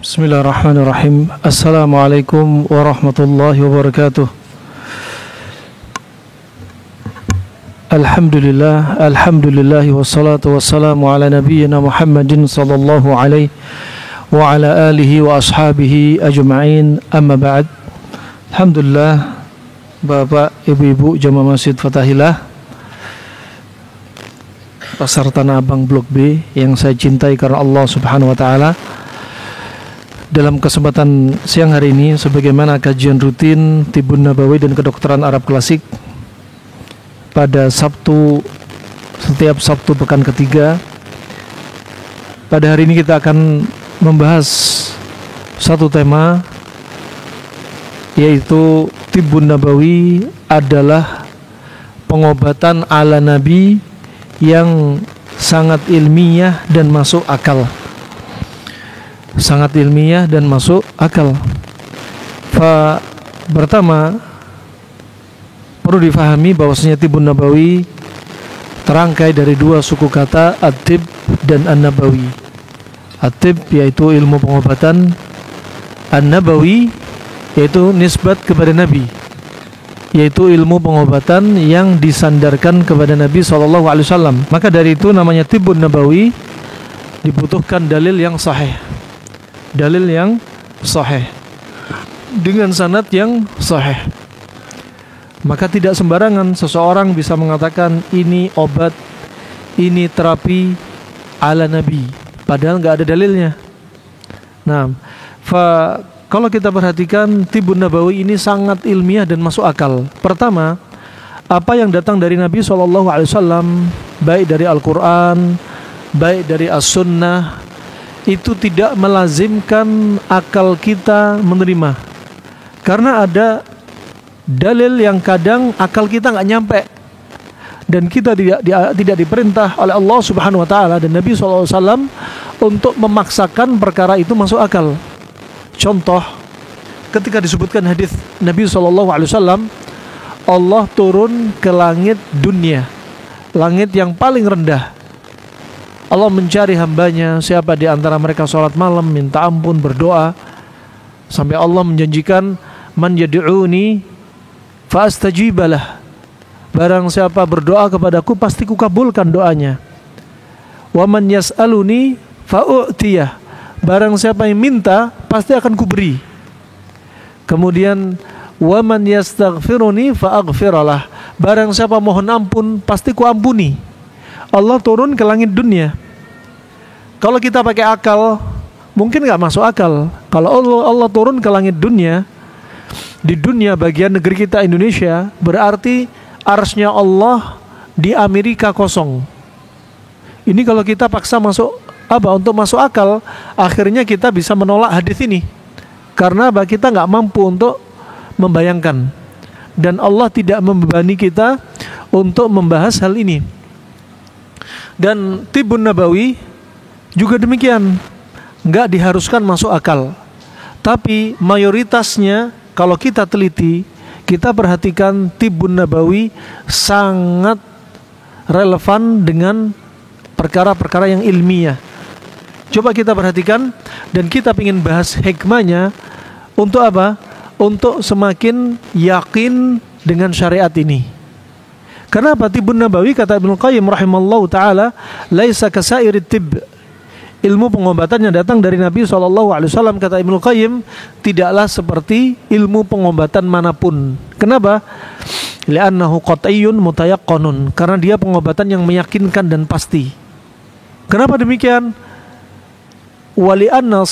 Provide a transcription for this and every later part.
Bismillahirrahmanirrahim. Assalamualaikum warahmatullahi wabarakatuh. Alhamdulillah wassalatu wassalamu ala nabiyyina Muhammadin sallallahu alaihi wa ala alihi wa ashabihi ajma'in. Amma ba'd. Alhamdulillah, Bapak, Ibu-ibu jamaah Masjid Fatahillah Pasar Tanah Abang Blok B yang saya cintai karena Allah Subhanahu wa taala. Dalam kesempatan siang hari ini, sebagaimana kajian rutin Tibun Nabawi dan Kedokteran Arab Klasik pada setiap Sabtu pekan ketiga, pada hari ini kita akan membahas satu tema, yaitu Tibun Nabawi adalah pengobatan ala Nabi yang sangat ilmiah dan masuk akal. Sangat ilmiah dan masuk akal. Pertama, perlu difahami bahwasanya Tibun Nabawi terangkai dari dua suku kata, at-tib dan an-nabawi. At-tib yaitu ilmu pengobatan, an-nabawi yaitu nisbat kepada Nabi, yaitu ilmu pengobatan yang disandarkan kepada Nabi SAW. Maka dari itu namanya Tibun Nabawi, dibutuhkan dalil yang sahih. Dalil yang sahih dengan sanad yang sahih. Maka tidak sembarangan seseorang bisa mengatakan ini obat, ini terapi ala Nabi, padahal nggak ada dalilnya. Nah, kalau kita perhatikan Tibun Nabawi ini sangat ilmiah dan masuk akal. Pertama, apa yang datang dari Nabi SAW, baik dari Al-Quran, baik dari As-Sunnah, itu tidak melazimkan akal kita menerima. Karena ada dalil yang kadang akal kita nggak nyampe, dan kita tidak diperintah oleh Allah Subhanahu wa taala dan Nabi SAW untuk memaksakan perkara itu masuk akal. Contoh, ketika disebutkan hadis Nabi SAW, Allah turun ke langit dunia, langit yang paling rendah. Allah mencari hambanya, siapa di antara mereka sholat malam, minta ampun, berdoa, sampai Allah menjanjikan, man yad'uni fa astajibalah, barang siapa berdoa kepadaku pasti kukabulkan doanya. Wa man yas'aluni fa u'tiyah, barang siapa yang minta pasti akan kuberi. Kemudian wa man yastaghfiruni fa aghfiralah, barang siapa mohon ampun pasti kuampuni. Allah turun ke langit dunia. Kalau kita pakai akal, mungkin nggak masuk akal. Kalau Allah turun ke langit dunia, di dunia bagian negeri kita Indonesia, berarti arsy-Nya Allah di Amerika kosong. Ini kalau kita paksa masuk untuk masuk akal, akhirnya kita bisa menolak hadis ini. Karena kita nggak mampu untuk membayangkan, dan Allah tidak membebani kita untuk membahas hal ini. Dan Tibun Nabawi juga demikian, nggak diharuskan masuk akal. Tapi mayoritasnya kalau kita teliti, kita perhatikan Tibun Nabawi sangat relevan dengan perkara-perkara yang ilmiah. Coba kita perhatikan, dan kita ingin bahas hikmahnya. Untuk apa? Untuk semakin yakin dengan syariat ini. Kenapa Tibun Nabawi, kata Ibnu Qayyim rahimallahu ta'ala, laisa kasairit tib, ilmu pengobatan yang datang dari Nabi SAW, kata Ibnu Qayyim, tidaklah seperti ilmu pengobatan manapun. Kenapa? Li'annahu qat'iyyun mutayaqqanun, karena dia pengobatan yang meyakinkan dan pasti. Kenapa demikian? Wali'annahu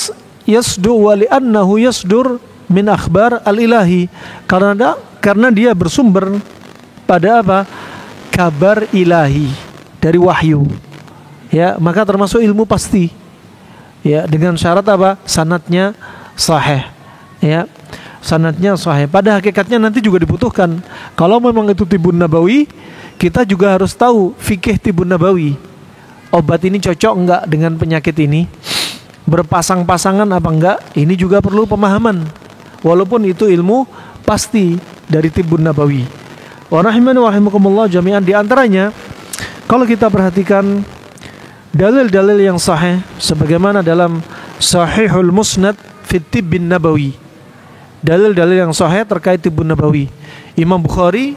yasdur min akhbar al-ilahi, karena dia bersumber pada apa? Kabar ilahi, dari wahyu. Ya, maka termasuk ilmu pasti. Ya, dengan syarat apa? Sanadnya sahih. Ya, sanadnya sahih. Pada hakikatnya nanti juga dibutuhkan. Kalau memang itu Tibun Nabawi, kita juga harus tahu fikih Tibun Nabawi. Obat ini cocok enggak dengan penyakit ini? Berpasang-pasangan apa enggak? Ini juga perlu pemahaman. Walaupun itu ilmu pasti dari Tibun Nabawi. Wa rahimani wa rahimakumullah jami'an. Di antaranya, kalau kita perhatikan dalil-dalil yang sahih sebagaimana dalam Sahihul Musnad fi Tibbin Nabawi. Dalil-dalil yang sahih terkait Tibbun Nabawi. Imam Bukhari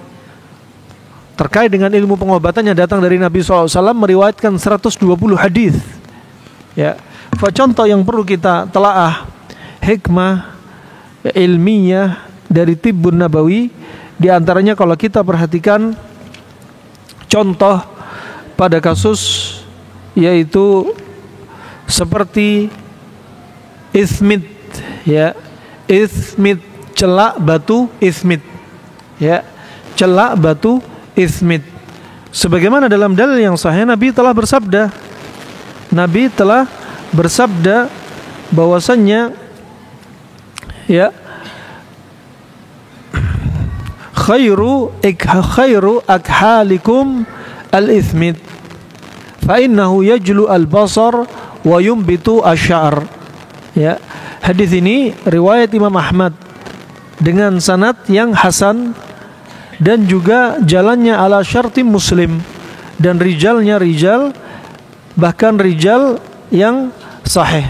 terkait dengan ilmu pengobatan yang datang dari Nabi SAW meriwayatkan 120 hadis. Ya, contoh yang perlu kita telaah hikmah ilmiah dari Tibbun Nabawi, di antaranya kalau kita perhatikan contoh pada kasus yaitu seperti ismit, ya, ismit, celak batu ismit, ya, celak batu ismit. Sebagaimana dalam dalil yang sahih Nabi telah bersabda bahwasannya, ya, khairu akhalikum al-ismit fa innahu yajlu al-basar wa yumbitu asy-sya'r. Ya, hadis ini riwayat Imam Ahmad dengan sanad yang hasan dan juga jalannya ala syarti Muslim dan rijalnya bahkan rijal yang sahih.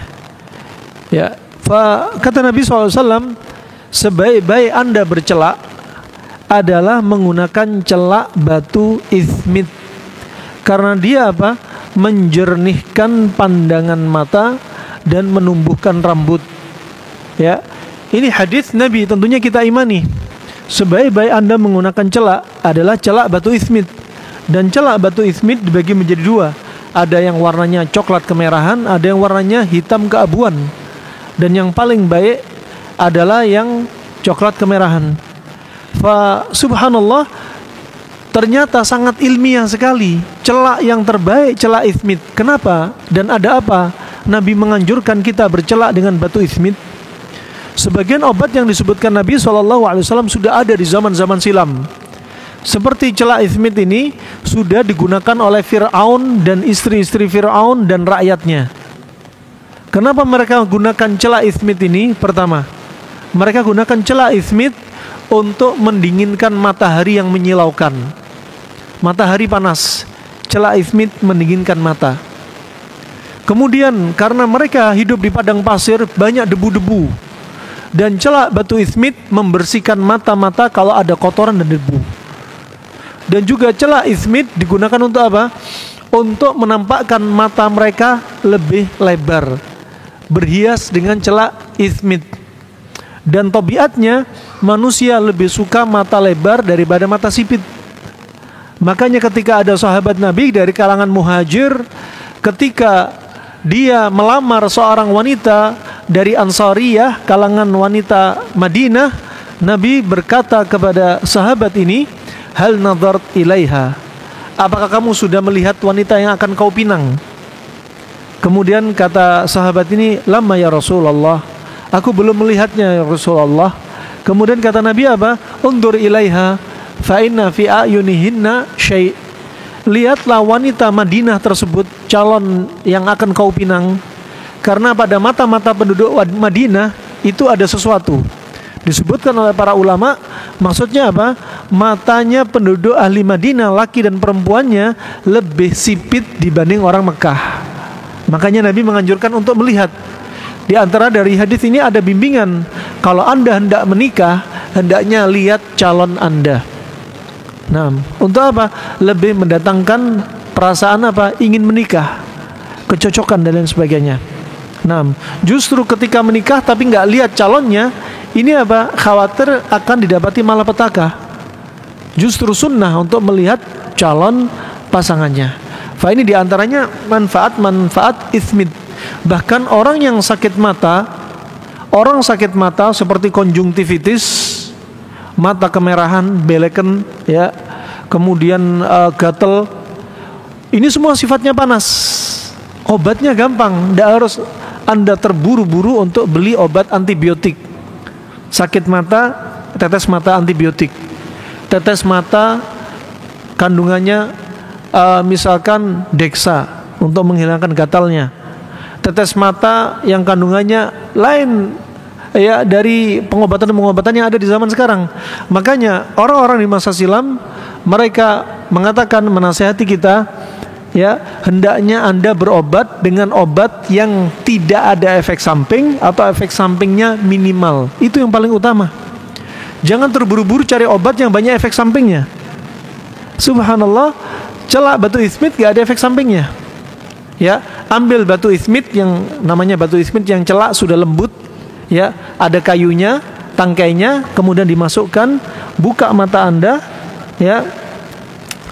Ya, kata Nabi SAW, sebaik-baik Anda bercelak adalah menggunakan celak batu ismit, karena dia apa? Menjernihkan pandangan mata dan menumbuhkan rambut. Ya, ini hadis Nabi, tentunya kita imani. Sebaik-baik Anda menggunakan celak adalah celak batu ismit, dan celak batu ismit dibagi menjadi dua. Ada yang warnanya coklat kemerahan, ada yang warnanya hitam keabuan, dan yang paling baik adalah yang coklat kemerahan. Subhanallah, ternyata sangat ilmiah sekali. Celak yang terbaik celak ismit. Kenapa? Dan ada apa Nabi menganjurkan kita bercelak dengan batu ismit? Sebagian obat yang disebutkan Nabi SAW sudah ada di zaman-zaman silam. Seperti celak ismit ini sudah digunakan oleh Fir'aun dan istri-istri Fir'aun dan rakyatnya. Kenapa mereka gunakan celak ismit ini? Pertama, mereka gunakan celak ismit untuk mendinginkan matahari yang menyilaukan. Matahari panas, celak ismit mendinginkan mata. Kemudian karena mereka hidup di padang pasir, banyak debu-debu, dan celak batu ismit membersihkan mata-mata kalau ada kotoran dan debu. Dan juga celak ismit digunakan untuk apa? Untuk menampakkan mata mereka lebih lebar, berhias dengan celak ismit. Dan tabiatnya manusia lebih suka mata lebar daripada mata sipit. Makanya ketika ada sahabat Nabi dari kalangan muhajir, ketika dia melamar seorang wanita dari Ansariyah, kalangan wanita Madinah, Nabi berkata kepada sahabat ini, hal nadhart ilaiha, apakah kamu sudah melihat wanita yang akan kau pinang? Kemudian kata sahabat ini, lama ya Rasulullah, aku belum melihatnya ya Rasulullah. Kemudian kata Nabi apa? Undur ilaiha fa inna fi ayunihinna syai'. Lihatlah wanita Madinah tersebut, calon yang akan kau pinang, karena pada mata-mata penduduk Madinah itu ada sesuatu. Disebutkan oleh para ulama, maksudnya apa? Matanya penduduk ahli Madinah, laki dan perempuannya, lebih sipit dibanding orang Mekah. Makanya Nabi menganjurkan untuk melihat. Di antara dari hadis ini ada bimbingan, kalau Anda hendak menikah, hendaknya lihat calon Anda. Nah, untuk apa? Lebih mendatangkan perasaan apa? Ingin menikah, kecocokan dan lain sebagainya. Nah, justru ketika menikah tapi nggak lihat calonnya, ini apa? Khawatir akan didapati malapetaka. Justru sunnah untuk melihat calon pasangannya. Ini diantaranya manfaat ismit. Bahkan orang yang sakit mata, seperti konjungtivitis, mata kemerahan, beleken, ya, kemudian gatel, ini semua sifatnya panas. Obatnya gampang, tidak harus Anda terburu-buru untuk beli obat antibiotik. Sakit mata, tetes mata antibiotik. Tetes mata kandungannya misalkan Dexa untuk menghilangkan gatalnya. Tetes mata yang kandungannya lain, ya, dari pengobatan yang ada di zaman sekarang. Makanya orang-orang di masa silam mereka mengatakan, menasihati kita, ya hendaknya Anda berobat dengan obat yang tidak ada efek samping atau efek sampingnya minimal. Itu yang paling utama. Jangan terburu-buru cari obat yang banyak efek sampingnya. Subhanallah, celak batu ismit gak ada efek sampingnya. Ya, ambil batu ismit yang namanya batu ismit yang celak sudah lembut, ya, ada kayunya, tangkainya, kemudian dimasukkan, buka mata Anda, ya,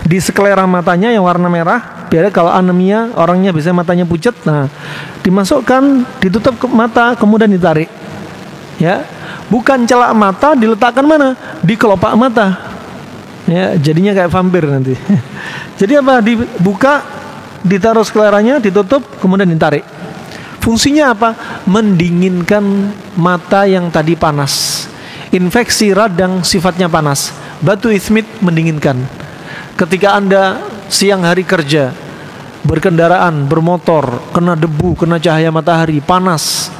di sekelera matanya yang warna merah. Biar kalau anemia orangnya biasanya matanya pucat. Nah, dimasukkan, ditutup ke mata, kemudian ditarik. Ya, bukan celak mata, diletakkan mana? Di kelopak mata. Ya, jadinya kayak vampir nanti. Jadi apa? Dibuka, ditaruh sekeleranya, ditutup, kemudian ditarik. Fungsinya apa? Mendinginkan mata yang tadi panas. Infeksi radang sifatnya panas. Batu ismit mendinginkan. Ketika Anda siang hari kerja, berkendaraan, bermotor, kena debu, kena cahaya matahari, panas,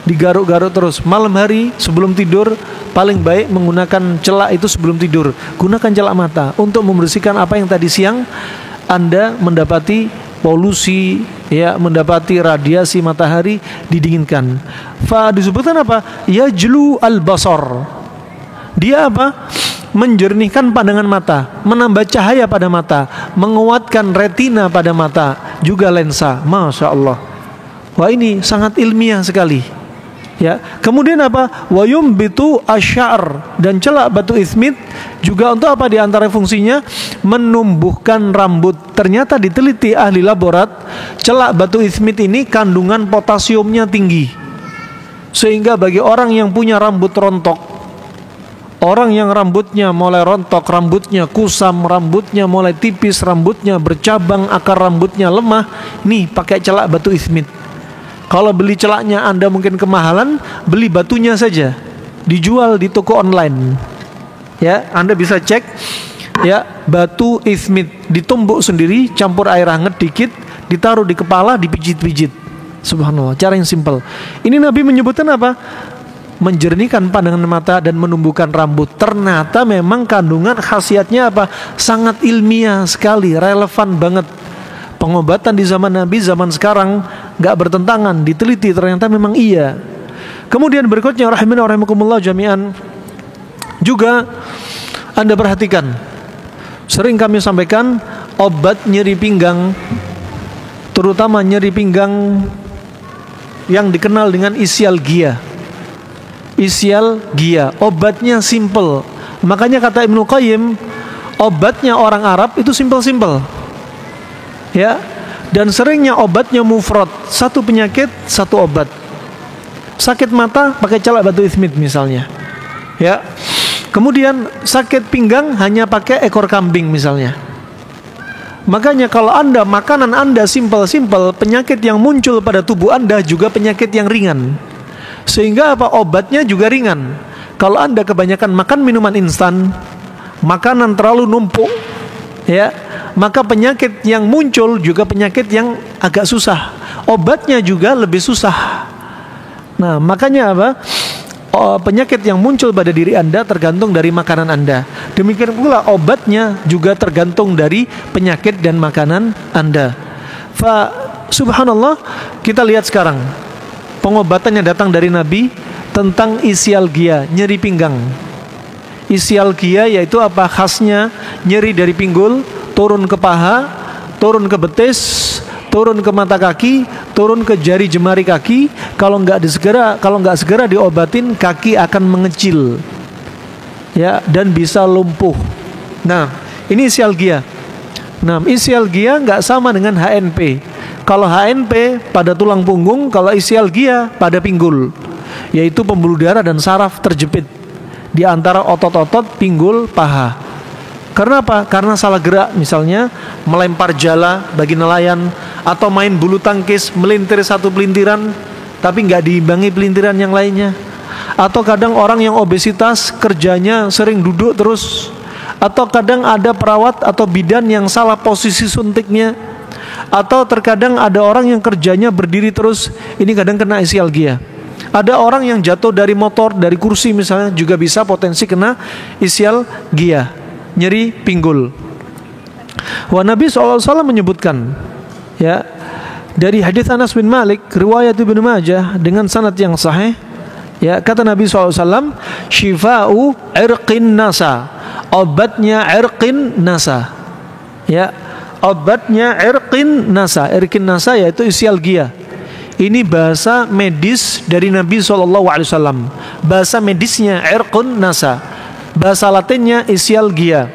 digaruk-garuk terus. Malam hari sebelum tidur paling baik menggunakan celak itu sebelum tidur. Gunakan celak mata untuk membersihkan apa yang tadi siang Anda mendapati polusi, ya, mendapati radiasi matahari, didinginkan. Fa disebutkan apa? Yajlu al-basar. Dia apa? Menjernihkan pandangan mata, menambah cahaya pada mata, menguatkan retina pada mata, juga lensa. Masya Allah. Wah, ini sangat ilmiah sekali. Ya, kemudian apa? Wa yumbitu asy'ar, dan celak batu ismit juga untuk apa? Di antara fungsinya menumbuhkan rambut. Ternyata diteliti ahli laborat, celak batu ismit ini kandungan potasiumnya tinggi. Sehingga bagi orang yang punya rambut rontok, orang yang rambutnya mulai rontok, rambutnya kusam, rambutnya mulai tipis, rambutnya bercabang, akar rambutnya lemah, nih pakai celak batu ismit. Kalau beli celaknya Anda mungkin kemahalan, beli batunya saja, dijual di toko online. Ya, Anda bisa cek, ya, batu ismit ditumbuk sendiri, campur air hangat dikit, ditaruh di kepala, dipijit-pijit. Subhanallah, cara yang simpel. Ini Nabi menyebutkan apa? Menjernihkan pandangan mata dan menumbuhkan rambut. Ternyata memang kandungan khasiatnya apa? Sangat ilmiah sekali, relevan banget. Pengobatan di zaman Nabi, zaman sekarang gak bertentangan, diteliti ternyata memang iya. Kemudian berikutnya rahimani wa rahimakumullah jami'an, juga Anda perhatikan, sering kami sampaikan obat nyeri pinggang, terutama nyeri pinggang yang dikenal dengan ischialgia. Ischialgia, obatnya simple. Makanya kata Ibnu Qayyim, obatnya orang Arab itu simple-simple. Ya, dan seringnya obatnya mufrad, satu penyakit satu obat. Sakit mata pakai celak batu ismit misalnya, ya. Kemudian sakit pinggang hanya pakai ekor kambing misalnya. Makanya kalau Anda, makanan Anda simple-simple, penyakit yang muncul pada tubuh Anda juga penyakit yang ringan. Sehingga apa? Obatnya juga ringan. Kalau Anda kebanyakan makan minuman instan, makanan terlalu numpuk, ya, maka penyakit yang muncul juga penyakit yang agak susah. Obatnya juga lebih susah. Nah, makanya apa? Penyakit yang muncul pada diri Anda tergantung dari makanan Anda. Demikian pula obatnya juga tergantung dari penyakit dan makanan Anda. Fa subhanallah, kita lihat sekarang pengobatan yang datang dari Nabi tentang ischialgia, nyeri pinggang. Ischialgia yaitu apa? Khasnya nyeri dari pinggul, turun ke paha, turun ke betis, turun ke mata kaki, turun ke jari jemari kaki. Kalau nggak segera diobatin, kaki akan mengecil, ya, dan bisa lumpuh. Nah, ini ischialgia. Nah, ischialgia nggak sama dengan HNP. Kalau HNP pada tulang punggung, kalau ischialgia pada pinggul, yaitu pembuluh darah dan saraf terjepit di antara otot-otot pinggul paha. Karena apa? Karena salah gerak, misalnya melempar jala bagi nelayan, atau main bulu tangkis, melintir satu pelintiran tapi nggak diimbangi pelintiran yang lainnya. Atau kadang orang yang obesitas kerjanya sering duduk terus. Atau kadang ada perawat atau bidan yang salah posisi suntiknya. Atau terkadang ada orang yang kerjanya berdiri terus, ini kadang kena ischialgia. Ada orang yang jatuh dari motor, dari kursi misalnya, juga bisa potensi kena ischialgia, nyeri pinggul. Nabi SAW menyebutkan, Ya, dari hadits Anas bin Malik riwayat Ibnu Majah dengan sanad yang sahih, ya, kata Nabi SAW, syifa'u irqin nasa, obatnya irqin nasa. Ya, obatnya irqin nasa. Irqin nasa yaitu isialgia. Ini bahasa medis dari Nabi SAW. Bahasa medisnya irqun nasa. Bahasa latinnya isialgia.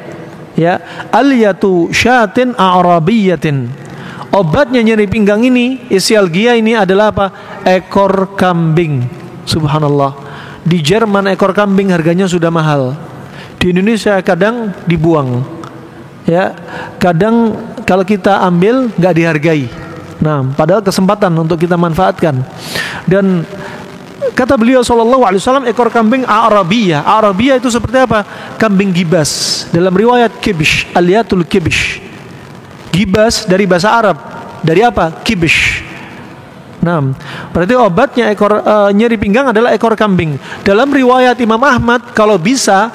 Ya, aliyatu syatin a'rabiyatin. Obatnya nyeri pinggang ini, isialgia ini adalah apa? Ekor kambing. Subhanallah. Di Jerman ekor kambing harganya sudah mahal. Di Indonesia kadang dibuang. Ya, kadang kalau kita ambil nggak dihargai. Nah, padahal kesempatan untuk kita manfaatkan. Dan kata beliau SAW, ekor kambing Arabiyah. Arabiyah itu seperti apa? Kambing gibas. Dalam riwayat kibish, aliyatul kibish. Gibas dari bahasa Arab. Dari apa? Kibish. Nah, berarti obatnya nyeri pinggang adalah ekor kambing. Dalam riwayat Imam Ahmad, kalau bisa,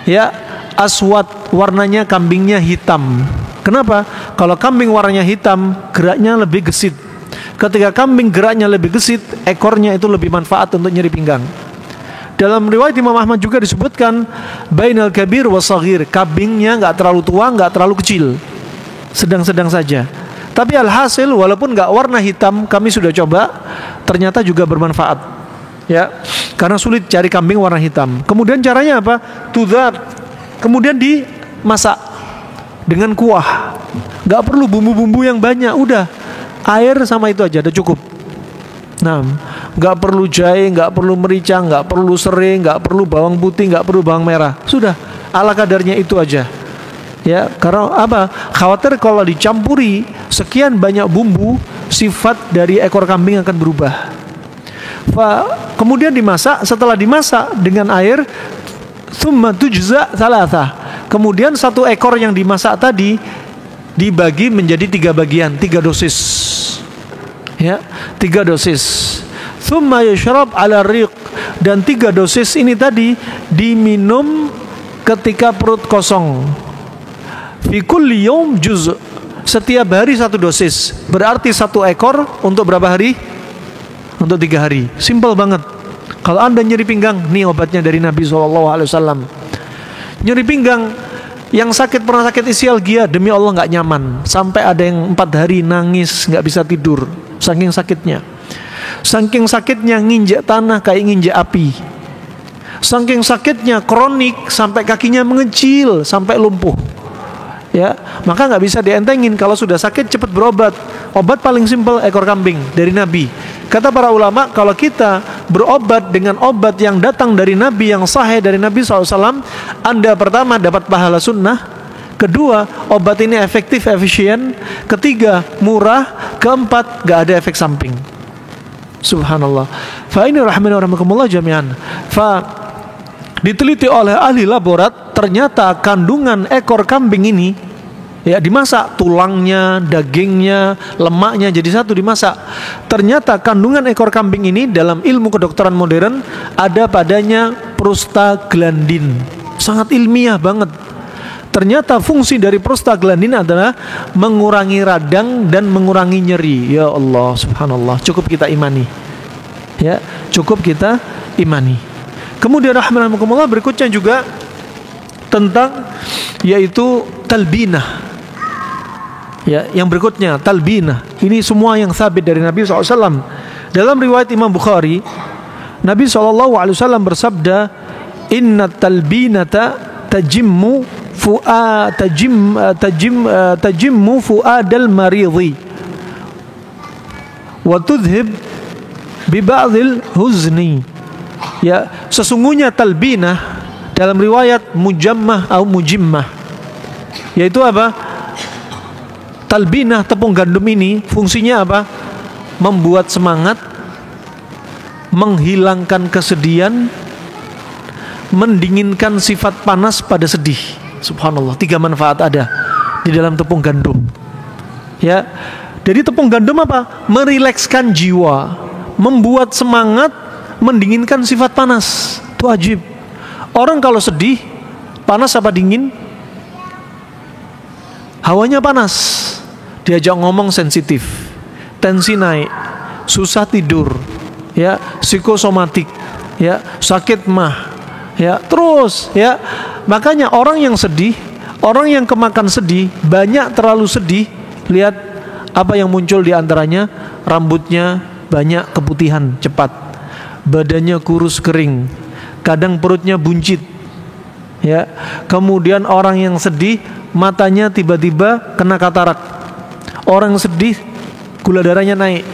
ya, aswad, warnanya kambingnya hitam. Kenapa? Kalau kambing warnanya hitam, geraknya lebih gesit. Ketika kambing geraknya lebih gesit, ekornya itu lebih manfaat untuk nyeri pinggang. Dalam riwayat Imam Ahmad juga disebutkan bainal kabir wa saghir, kambingnya nggak terlalu tua, nggak terlalu kecil, sedang-sedang saja. Tapi alhasil walaupun nggak warna hitam, kami sudah coba, ternyata juga bermanfaat. Ya, karena sulit cari kambing warna hitam. Kemudian caranya apa? Tudar. Kemudian dimasak dengan kuah. Nggak perlu bumbu-bumbu yang banyak, udah air sama itu aja, udah cukup. Nah, nggak perlu jahe, nggak perlu merica, nggak perlu serai, nggak perlu bawang putih, nggak perlu bawang merah. Sudah, ala kadarnya itu aja. Ya, karena apa? Khawatir kalau dicampuri sekian banyak bumbu, sifat dari ekor kambing akan berubah. Kemudian dimasak. Setelah dimasak dengan air, tsumma tujza salatah. Kemudian satu ekor yang dimasak tadi dibagi menjadi 3 bagian, 3 dosis. Ya, 3 dosis. Tsumma yashrab ala riq, dan 3 dosis ini tadi diminum ketika perut kosong. Fi kulli yawm juz'. Setiap hari 1 dosis. Berarti 1 ekor untuk berapa hari? Untuk 3 hari. Simple banget. Kalau Anda nyeri pinggang, nih obatnya dari Nabi SAW. Nyeri pinggang, yang sakit pernah sakit isialgia, demi Allah nggak nyaman. Sampai ada yang 4 hari nangis, nggak bisa tidur, saking sakitnya. Saking sakitnya nginjek tanah kayak nginjek api. Saking sakitnya kronik sampai kakinya mengecil, sampai lumpuh. Ya, maka nggak bisa dientengin. Kalau sudah sakit cepat berobat. Obat paling simpel ekor kambing dari Nabi. Kata para ulama, kalau kita berobat dengan obat yang datang dari Nabi, yang sahih dari Nabi SAW, Anda pertama dapat pahala sunnah, kedua obat ini efektif, efisien, ketiga murah, keempat gak ada efek samping. Subhanallah. Fa ini rahmani wa rahmakumullah jami'an. Fa diteliti oleh ahli laborat, ternyata kandungan ekor kambing ini, ya, dimasak, tulangnya, dagingnya, lemaknya jadi satu dimasak. Ternyata kandungan ekor kambing ini dalam ilmu kedokteran modern ada padanya prostaglandin. Sangat ilmiah banget. Ternyata fungsi dari prostaglandin adalah mengurangi radang dan mengurangi nyeri. Ya Allah, subhanallah. Cukup kita imani. Ya, cukup kita imani. Kemudian rahmatullah berikutnya juga tentang yaitu talbinah. Ya, yang berikutnya talbinah. Ini semua yang sabit dari Nabi SAW. Dalam riwayat Imam Bukhari, Nabi SAW bersabda, Inna talbinata tajimmu fu'adal maridhi wa tudhib bi ba'dil huzni. Ya, sesungguhnya talbinah dalam riwayat mujammah atau mujimmah, yaitu apa? Talbinah, tepung gandum ini fungsinya apa? Membuat semangat, menghilangkan kesedihan, mendinginkan sifat panas pada sedih. Subhanallah, 3 manfaat ada di dalam tepung gandum. Ya, jadi tepung gandum apa? Merilekskan jiwa, membuat semangat, mendinginkan sifat panas. Itu wajib. Orang kalau sedih, panas apa dingin? Hawanya panas. diajak ngomong sensitif, tensi naik, susah tidur, ya, psikosomatik, ya, sakit mah, ya, terus, ya. Makanya orang yang sedih, orang yang kemakan sedih, banyak terlalu sedih, lihat apa yang muncul di antaranya, rambutnya banyak keputihan cepat, badannya kurus kering, kadang perutnya buncit, ya. Kemudian orang yang sedih, matanya tiba-tiba kena katarak. Orang sedih, gula darahnya naik.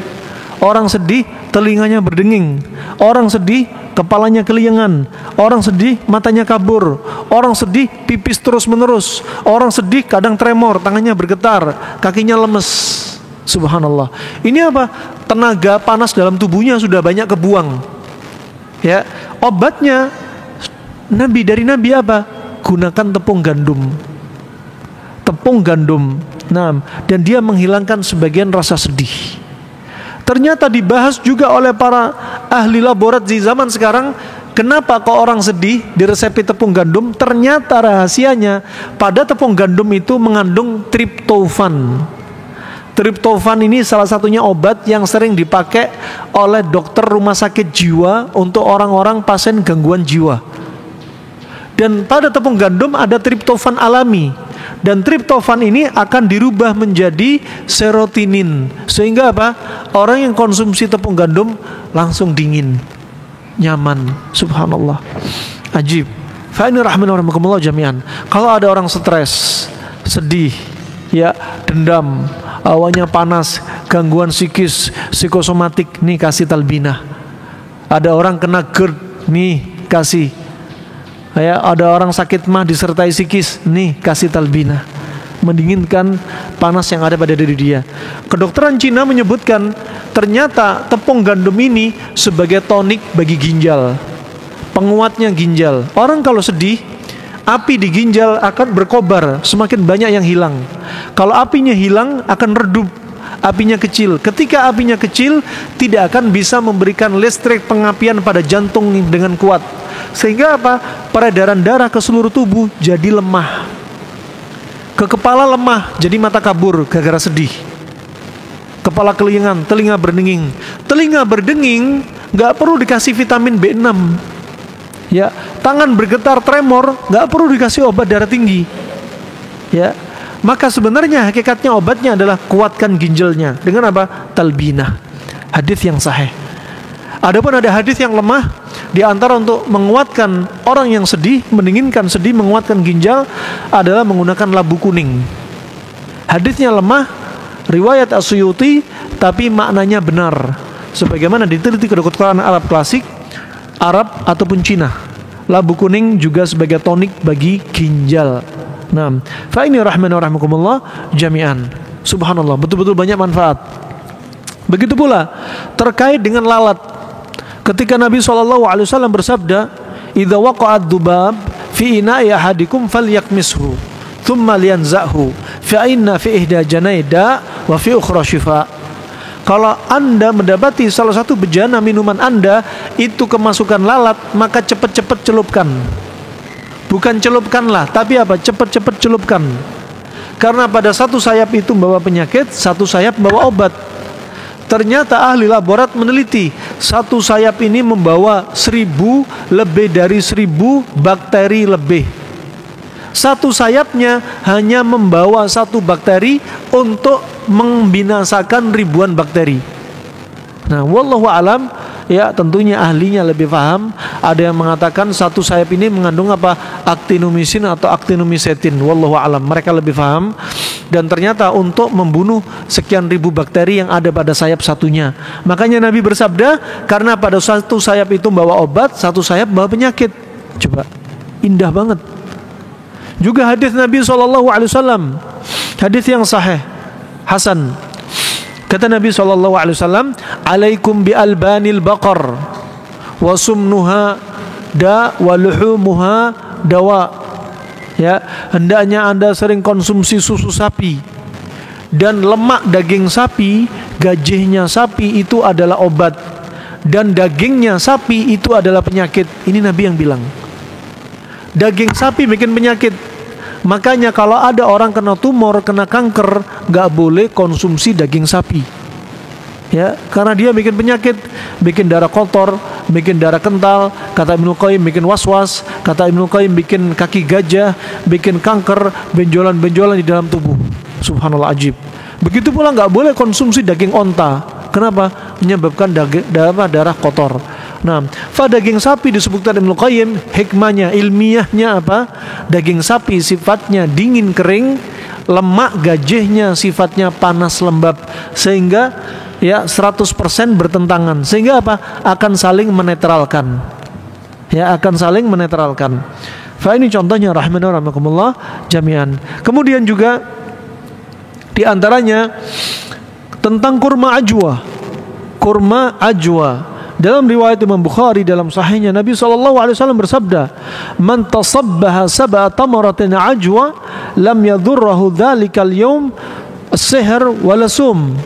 Orang sedih, telinganya berdenging. Orang sedih, kepalanya keliengan. Orang sedih, matanya kabur. Orang sedih, pipis terus menerus. Orang sedih, kadang tremor, tangannya bergetar, kakinya lemes. Subhanallah. Ini apa? Tenaga panas dalam tubuhnya sudah banyak kebuang. Ya, obatnya dari Nabi apa? Gunakan tepung gandum. Tepung gandum. Nah, dan dia menghilangkan sebagian rasa sedih. Ternyata dibahas juga oleh para ahli laborat di zaman sekarang. Kenapa kok orang sedih diresepi tepung gandum? Ternyata rahasianya pada tepung gandum itu mengandung triptofan. Triptofan ini salah satunya obat yang sering dipakai oleh dokter rumah sakit jiwa untuk orang-orang pasien gangguan jiwa. Dan pada tepung gandum ada triptofan alami. Dan triptofan ini akan dirubah menjadi serotonin. Sehingga apa? Orang yang konsumsi tepung gandum langsung dingin, nyaman. Subhanallah. Ajib. Fa ini rahman wa rahmakumullah jami'an. Kalau ada orang stres, sedih, ya, dendam, awalnya panas, gangguan psikis, psikosomatik, nih kasih talbinah. Ada orang kena GERD, nih kasih. Ya, ada orang sakit mah disertai psikis, nih kasih talbinah, mendinginkan panas yang ada pada diri dia. Kedokteran Cina menyebutkan ternyata tepung gandum ini sebagai tonik bagi ginjal, penguatnya ginjal. Orang kalau sedih, api di ginjal akan berkobar, semakin banyak yang hilang. Kalau apinya hilang akan redup, apinya kecil. Ketika apinya kecil, tidak akan bisa memberikan listrik pengapian pada jantung dengan kuat. Sehingga apa? Peredaran darah ke seluruh tubuh jadi lemah. Ke kepala lemah, jadi mata kabur gara-gara sedih. Kepala keliengan, telinga berdenging. Telinga berdenging nggak perlu dikasih vitamin B6. Ya, tangan bergetar tremor nggak perlu dikasih obat darah tinggi. Ya, maka sebenarnya hakikatnya obatnya adalah kuatkan ginjalnya dengan apa? Talbinah. Hadis yang sahih. Adapun ada hadis yang lemah, di antara untuk menguatkan orang yang sedih, mendinginkan sedih, menguatkan ginjal adalah menggunakan labu kuning. Hadisnya lemah, riwayat As-Suyuti, tapi maknanya benar. Sebagaimana diteliti kedokteran Arab klasik, Arab ataupun Cina. Labu kuning juga sebagai tonik bagi ginjal. Nah, fa ini rahman wa rahmakumullah jami'an. Subhanallah, betul-betul banyak manfaat. Begitu pula terkait dengan lalat. Ketika Nabi SAW bersabda, "Idza waqa'ad dzubab fi ina'i ahadikum falyakmishu, thumma liyanza'hu, fa inna fi ihda janayda wa fi ukhra shifa." Kalau Anda mendapati salah satu bejana minuman Anda itu kemasukan lalat, maka cepat-cepat celupkan. Bukan celupkanlah, tapi apa? Cepat-cepat celupkan. Karena pada satu sayap itu membawa penyakit, satu sayap membawa obat. Ternyata ahli laborat meneliti, satu sayap ini membawa 1000 lebih dari 1000 bakteri lebih. Satu sayapnya hanya membawa satu bakteri untuk membinasakan ribuan bakteri. Nah, wallahu alam, ya tentunya ahlinya lebih paham. Ada yang mengatakan satu sayap ini mengandung apa? Actinomycin atau actinomycetin. Wallahu alam, mereka lebih paham. Dan ternyata untuk membunuh sekian ribu bakteri yang ada pada sayap satunya. Makanya Nabi bersabda, karena pada satu sayap itu membawa obat, satu sayap membawa penyakit. Coba, indah banget. Juga hadis Nabi SAW, hadis yang sahih, hasan. Kata Nabi SAW, "Alaikum bi albanil baqar wa sumnuha da wa luhumuha dawa." Ya, hendaknya Anda sering konsumsi susu sapi dan lemak daging sapi, gajihnya sapi itu adalah obat, dan dagingnya sapi itu adalah penyakit. Ini Nabi yang bilang. Daging sapi bikin penyakit. Makanya kalau ada orang kena tumor, kena kanker, nggak boleh konsumsi daging sapi. Ya, karena dia bikin penyakit, bikin darah kotor, bikin darah kental, kata Ibnu Qayyim bikin was-was, kata Ibnu Qayyim bikin kaki gajah, bikin kanker, benjolan-benjolan di dalam tubuh. Subhanallah, ajib. Begitu pula nggak boleh konsumsi daging onta. Kenapa? Menyebabkan darah kotor. Nah, daging sapi disebutkan Ibnu Qayyim, hikmahnya, ilmiahnya apa? Daging sapi sifatnya dingin kering, lemak gajahnya sifatnya panas lembab, sehingga ya 100% bertentangan. Sehingga apa? Akan saling menetralkan. Ya, akan saling menetralkan. Ini contohnya rahimana rahimakumullah jami'an. Kemudian juga di antaranya tentang kurma ajwa. Kurma ajwa. Dalam riwayat Imam Bukhari dalam sahihnya, Nabi SAW bersabda, "Man tasabbaha sab'a tamaratin ajwa lam yadurrahu dhalikal yawm as-sihr wala sum."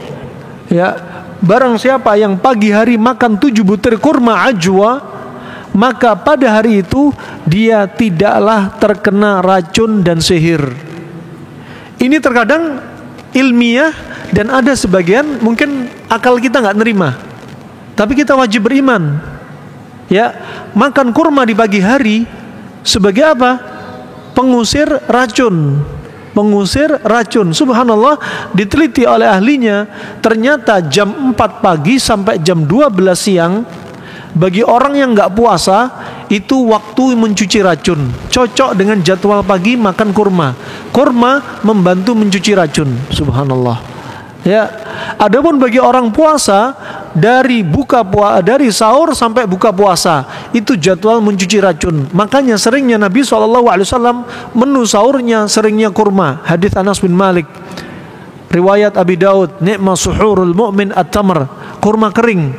Ya, barang siapa yang pagi hari makan 7 butir kurma ajwa, maka pada hari itu dia tidaklah terkena racun dan sihir. Ini terkadang ilmiah dan ada sebagian mungkin akal kita nggak nerima. Tapi kita wajib beriman. Ya, makan kurma di pagi hari sebagai apa? Pengusir racun. Pengusir racun. Subhanallah, diteliti oleh ahlinya, ternyata jam 4 pagi sampai jam 12 siang bagi orang yang nggak puasa itu waktu mencuci racun. Cocok dengan jadwal pagi makan kurma. Kurma membantu mencuci racun. Subhanallah. Ya, adapun bagi orang puasa dari sahur sampai buka puasa itu jadwal mencuci racun. Makanya seringnya Nabi SAW menu sahurnya seringnya kurma. Hadis Anas bin Malik, riwayat Abi Daud, nikmat suhurul mu'min at-tamr, kurma kering,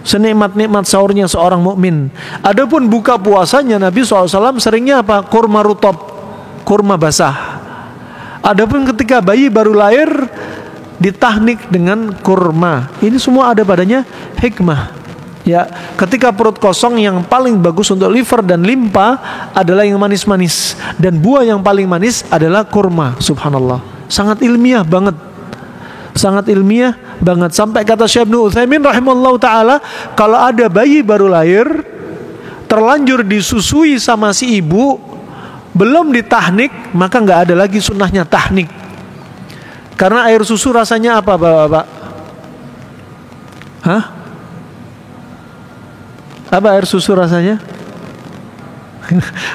senikmat-nikmat sahurnya seorang mukmin. Adapun buka puasanya Nabi SAW seringnya apa? Kurma rutop, kurma basah. Adapun ketika bayi baru lahir ditahnik dengan kurma. Ini semua ada padanya hikmah. Ya, ketika perut kosong yang paling bagus untuk liver dan limpa adalah yang manis-manis, dan buah yang paling manis adalah kurma. Subhanallah, sangat ilmiah banget. Sangat ilmiah banget. Sampai kata Syekh Ibnu Utsaimin rahimallahu taala, kalau ada bayi baru lahir terlanjur disusui sama si ibu, belum ditahnik, maka nggak ada lagi sunnahnya tahnik. Karena air susu rasanya apa, Bapak? Hah? Apa air susu rasanya?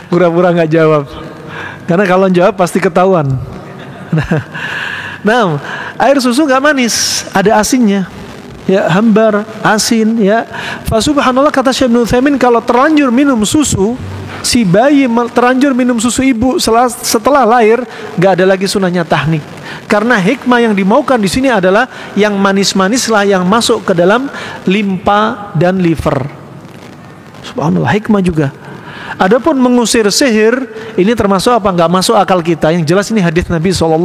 Pura-pura nggak jawab. Karena kalau jawab pasti ketahuan. Nah, air susu nggak manis, ada asinnya. Ya, hambar, asin, ya. Subhanallah, kata Syekh Ibnu Utsaimin, kalau terlanjur minum susu, si bayi terlanjur minum susu ibu setelah lahir, nggak ada lagi sunahnya tahnik. Karena hikmah yang dimaukan di sini adalah yang manis-manislah yang masuk ke dalam limpa dan liver. Subhanallah, hikmah juga. Adapun mengusir sihir, ini termasuk apa? Nggak masuk akal kita. Yang jelas ini hadis Nabi SAW.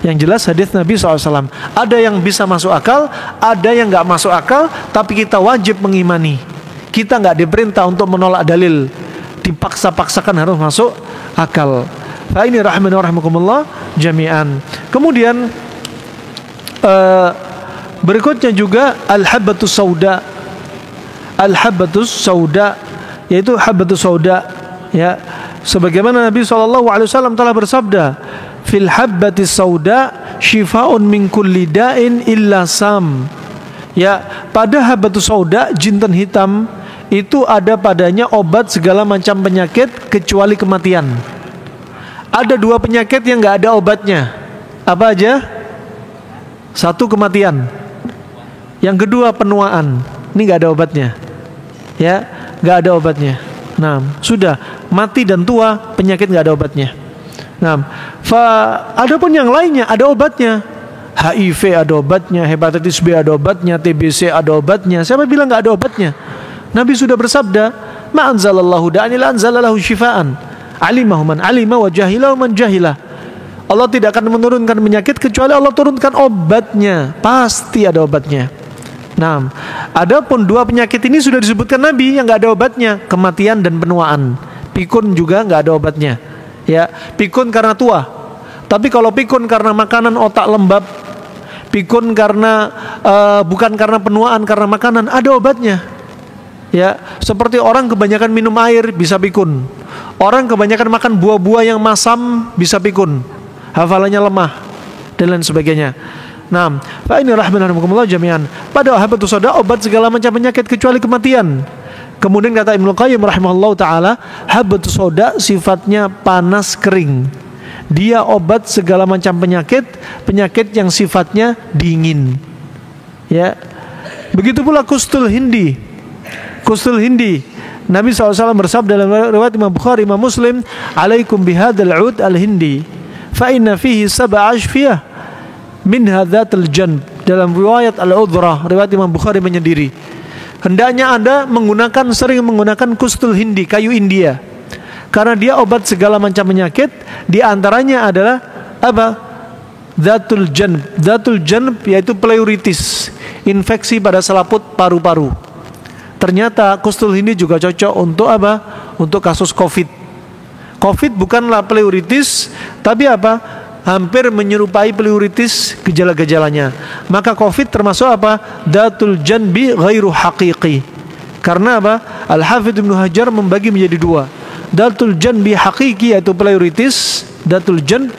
Yang jelas hadis Nabi SAW. Ada yang bisa masuk akal, ada yang nggak masuk akal, tapi kita wajib mengimani. Kita nggak diperintah untuk menolak dalil, dipaksa-paksakan harus masuk akal. Ini rahimani wa rahimakumullah jami'an. Kemudian berikutnya juga al-habbatus sauda. Al-habbatus sauda, yaitu habbatus sauda, ya. Sebagaimana Nabi SAW telah bersabda, fil habbatis sauda shifaun min kulli da'in illa sam. Ya, pada habbatus sauda, jinten hitam, itu ada padanya obat segala macam penyakit kecuali kematian. Ada 2 penyakit yang nggak ada obatnya. Apa aja? 1 kematian. Yang kedua penuaan. Ini nggak ada obatnya. Ya, nggak ada obatnya. Nah, sudah mati dan tua, penyakit nggak ada obatnya. Nah, adapun yang lainnya ada obatnya. HIV ada obatnya, hepatitis B ada obatnya, TBC ada obatnya. Siapa bilang nggak ada obatnya? Nabi sudah bersabda, "Ma anzalallahu da'an illa anzalalahu syifaan. Alimahu man alima wa jahilahu man jahilah." Allah tidak akan menurunkan penyakit kecuali Allah turunkan obatnya. Pasti ada obatnya. Nah, adapun 2 penyakit ini sudah disebutkan Nabi yang nggak ada obatnya, kematian dan penuaan. Pikun juga nggak ada obatnya. Ya, pikun karena tua. Tapi kalau pikun karena makanan otak lembab, pikun karena bukan karena penuaan, karena makanan, ada obatnya. Ya, seperti orang kebanyakan minum air bisa pikun. Orang kebanyakan makan buah-buah yang masam bisa pikun. Hafalannya lemah dan lain sebagainya. Nah, fa ini rahmanakumullah jami'an. Pada habatus sauda obat segala macam penyakit kecuali kematian. Kemudian kata Ibnu Qayyim rahimahullah taala, habatus sauda sifatnya panas kering. Dia obat segala macam penyakit yang sifatnya dingin. Ya. Begitu pula kustul hindi. Kustul hindi. Nabi SAW bersabda dalam riwayat Imam Bukhari, Imam Muslim, "Alaikum bihadzal 'ud al-hindi, fa inna fihi sab'a ashfiyah min hadzatil janb." Dalam riwayat Al-Udhrah, riwayat Imam Bukhari menyendiri, hendaknya Anda sering menggunakan kustul hindi, kayu India, karena dia obat segala macam penyakit. Di antaranya adalah apa? Dzatul janb. Dzatul janb yaitu pleuritis, infeksi pada selaput paru-paru. Ternyata kustul hindi juga cocok untuk apa? Untuk kasus COVID. COVID bukanlah pleuritis, tapi apa? Hampir menyerupai pleuritis gejala-gejalanya. Maka COVID termasuk apa? Datul janbi ghairu haqiqi. Karena apa? Al-Hafidz Ibnu Hajar membagi menjadi dua. Datul janbi haqiqi yaitu pleuritis, datul janb,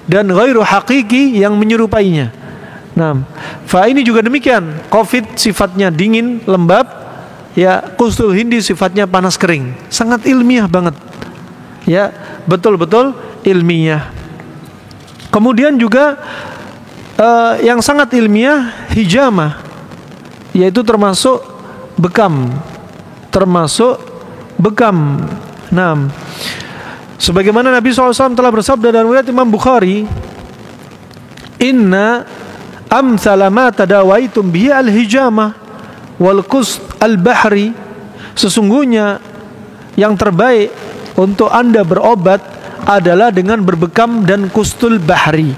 dan ghairu haqiqi yang menyerupainya. Nah, fa ini juga demikian. COVID sifatnya dingin, lembab. Ya, kustul hindi sifatnya panas kering. Sangat ilmiah banget. Ya, betul-betul ilmiah. Kemudian juga yang sangat ilmiah, hijamah, yaitu termasuk bekam. Nah, sebagaimana Nabi SAW telah bersabda dalam riwayat Imam Bukhari, "Inna amthala ma tadawaitum bihi al-hijamah wal qust al-bahri." Sesungguhnya yang terbaik untuk Anda berobat adalah dengan berbekam dan kustul bahri.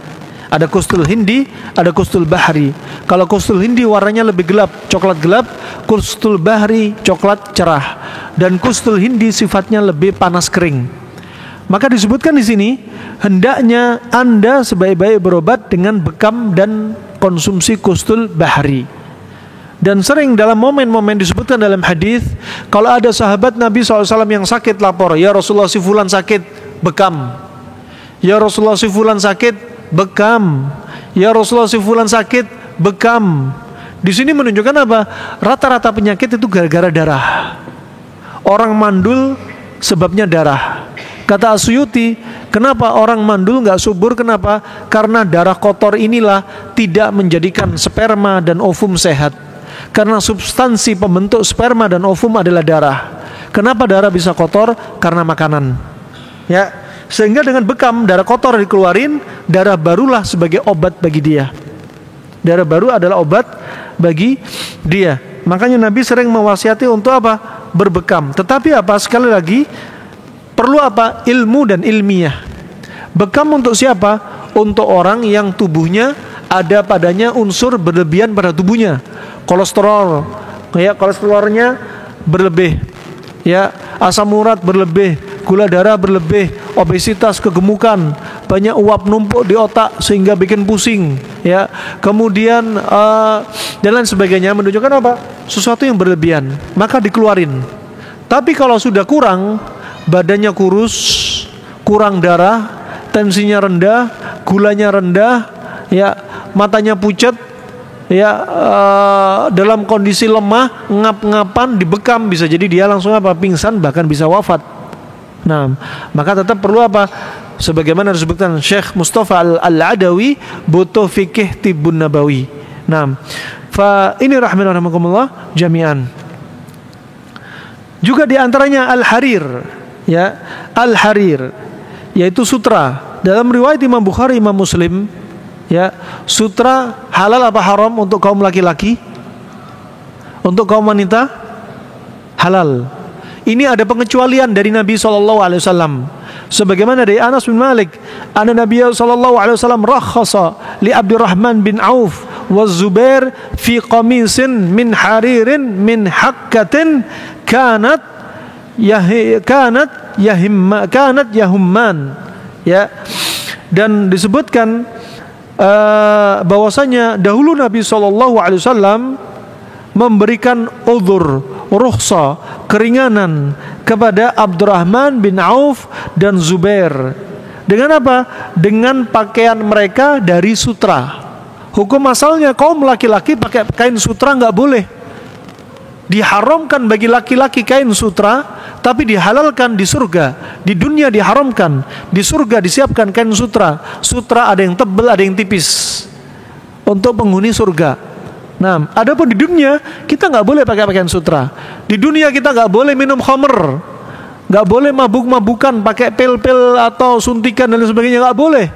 Ada kustul hindi, ada kustul bahri. Kalau kustul hindi warnanya lebih gelap, coklat gelap. Kustul bahri coklat cerah. Dan kustul hindi sifatnya lebih panas kering. Maka disebutkan di sini, hendaknya Anda sebaik-baik berobat dengan bekam dan konsumsi kustul bahri. Dan sering dalam momen-momen disebutkan dalam hadis, kalau ada sahabat Nabi SAW yang sakit lapor, "Ya Rasulullah, si fulan sakit, bekam." "Ya Rasulullah, si fulan sakit, bekam." "Ya Rasulullah, si fulan sakit, bekam." Di sini menunjukkan apa? Rata-rata penyakit itu gara-gara darah. Orang mandul sebabnya darah. Kata Asyuti, kenapa orang mandul nggak subur? Kenapa? Karena darah kotor inilah tidak menjadikan sperma dan ovum sehat. Karena substansi pembentuk sperma dan ovum adalah darah. Kenapa darah bisa kotor? Karena makanan. Ya, sehingga dengan bekam darah kotor dikeluarin, darah barulah sebagai obat bagi dia. Darah baru adalah obat bagi dia. Makanya Nabi sering mewasiati untuk apa? Berbekam. Tetapi apa? Sekali lagi perlu apa? Ilmu dan ilmiah. Bekam untuk siapa? Untuk orang yang tubuhnya ada padanya unsur berlebihan pada tubuhnya. Kolesterol, ya, kolesterolnya berlebih, ya, asam urat berlebih, gula darah berlebih, obesitas, kegemukan, banyak uap numpuk di otak sehingga bikin pusing, ya, kemudian dan lain sebagainya, menunjukkan apa? Sesuatu yang berlebihan, maka dikeluarin. Tapi kalau sudah kurang, badannya kurus, kurang darah, tensinya rendah, gulanya rendah, ya, matanya pucat, ya, dalam kondisi lemah, ngap-ngapan, dibekam, bisa jadi dia langsung apa? Pingsan, bahkan bisa wafat. Nah, maka tetap perlu apa? Sebagaimana disebutkan Syekh Mustafa Al-Adawi, butuh fikih tibbun nabawi. Nah, fa ini rahimahumullah jami'an. Juga diantaranya al-harir, ya, al-harir, yaitu sutra. Dalam riwayat Imam Bukhari, Imam Muslim, ya, sutra halal apa haram untuk kaum laki-laki? Untuk kaum wanita halal. Ini ada pengecualian dari Nabi SAW. Sebagaimana dari Anas bin Malik, anna Nabi SAW rakhasa li Abdurrahman bin Auf wa Zubair fi qamisin min haririn min hakkatin kanat yahumman, ya. Dan disebutkan bahwasanya dahulu Nabi SAW memberikan udhur, rukhsah, keringanan kepada Abdurrahman bin Auf dan Zubair. Dengan apa? Dengan pakaian mereka dari sutra. Hukum asalnya kaum laki-laki pakai kain sutra nggak boleh. Diharamkan bagi laki-laki kain sutra, tapi dihalalkan di surga. Di dunia diharamkan, di surga disiapkan kain sutra. Sutra ada yang tebal, ada yang tipis untuk penghuni surga. Nah, adapun di dunia kita nggak boleh pakai pakaian sutra. Di dunia kita nggak boleh minum khamr, nggak boleh mabuk-mabukan, pakai pil-pil atau suntikan dan lain sebagainya, nggak boleh.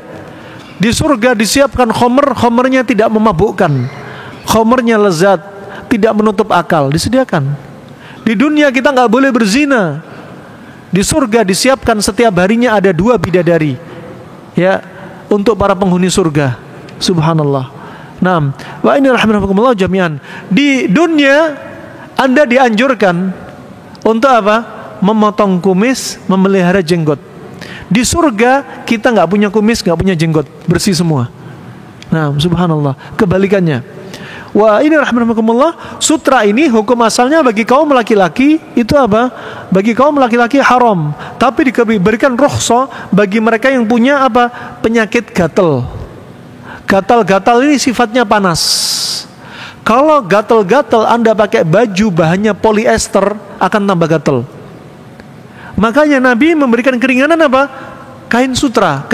Di surga disiapkan khamr, khamrnya tidak memabukkan, khamrnya lezat, tidak menutup akal, disediakan. Di dunia kita nggak boleh berzina. Di surga disiapkan setiap harinya ada 2 bidadari, ya, untuk para penghuni surga. Subhanallah. Nah, wa ini rahimahumullah jami'an. Di dunia Anda dianjurkan untuk apa? Memotong kumis, memelihara jenggot. Di surga kita nggak punya kumis, nggak punya jenggot, bersih semua. Nah, subhanallah. Kebalikannya. Wa ini rahimahumullah, sutra ini hukum asalnya bagi kaum laki-laki itu apa? Bagi kaum laki-laki haram, tapi diberikan rukhsah bagi mereka yang punya apa? Penyakit gatal. Gatal-gatal ini sifatnya panas. Kalau gatal-gatal Anda pakai baju bahannya polyester akan tambah gatal. Makanya Nabi memberikan keringanan apa? Kain sutra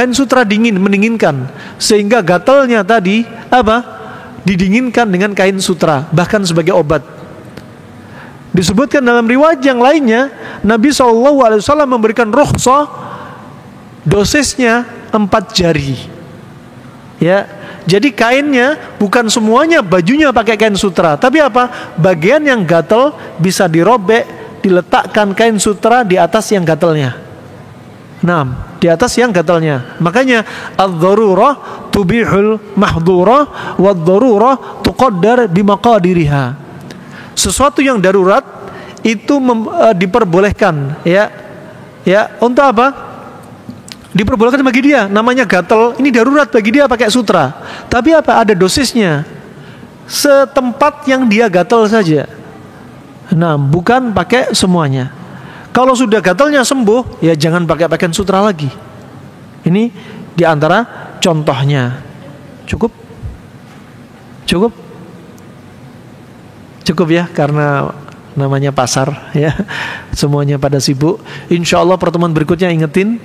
dingin, mendinginkan, sehingga gatalnya tadi apa? Didinginkan dengan kain sutra, bahkan sebagai obat. Disebutkan dalam riwayat yang lainnya, Nabi SAW memberikan rukhsah dosisnya 4 jari. Ya, jadi kainnya bukan semuanya bajunya pakai kain sutra, tapi apa? Bagian yang gatal bisa dirobek, diletakkan kain sutra di atas yang gatalnya. Nah, di atas yang gatalnya. Makanya ad-darurah tubihul mahdurah wad-darurah tuqaddar bimaqadiriha. Sesuatu yang darurat itu diperbolehkan, ya. Ya, untuk apa? Diperbolehkan bagi dia, namanya gatal, ini darurat bagi dia pakai sutra. Tapi apa? Ada dosisnya. Setempat yang dia gatal saja. Nah, bukan pakai semuanya. Kalau sudah gatalnya sembuh, ya jangan pakai pakaian sutra lagi. Ini diantara contohnya. Cukup? Cukup ya, karena namanya pasar ya. Semuanya pada sibuk. Insya Allah pertemuan berikutnya ingetin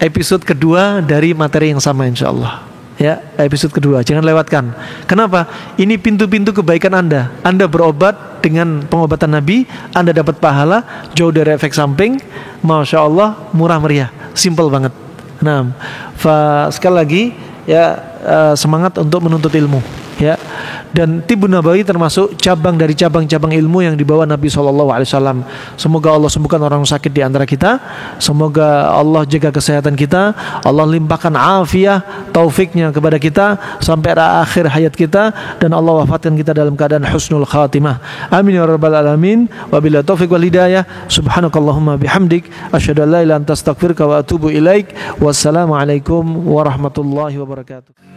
episode kedua dari materi yang sama insya Allah. Ya, episode kedua, jangan lewatkan. Kenapa? Ini pintu-pintu kebaikan Anda. Anda berobat dengan pengobatan Nabi, Anda dapat pahala, jauh dari efek samping. Masya Allah, murah meriah, simple banget. Nah, sekali lagi ya, semangat untuk menuntut ilmu. Ya, dan Tibbun Nabawi termasuk cabang dari cabang-cabang ilmu yang dibawa Nabi SAW. Semoga Allah sembuhkan orang sakit di antara kita. Semoga Allah jaga kesehatan kita. Allah limpahkan afiah, taufiknya kepada kita sampai akhir hayat kita, dan Allah wafatkan kita dalam keadaan husnul khatimah. Amin ya rabbal alamin. Wabillahi taufiq wal hidayah. Subhanakallahumma bihamdik, asyhadu an la ilaha illa anta astaghfiruka wa atubu ilaik. Wassalamualaikum warahmatullahi wabarakatuh.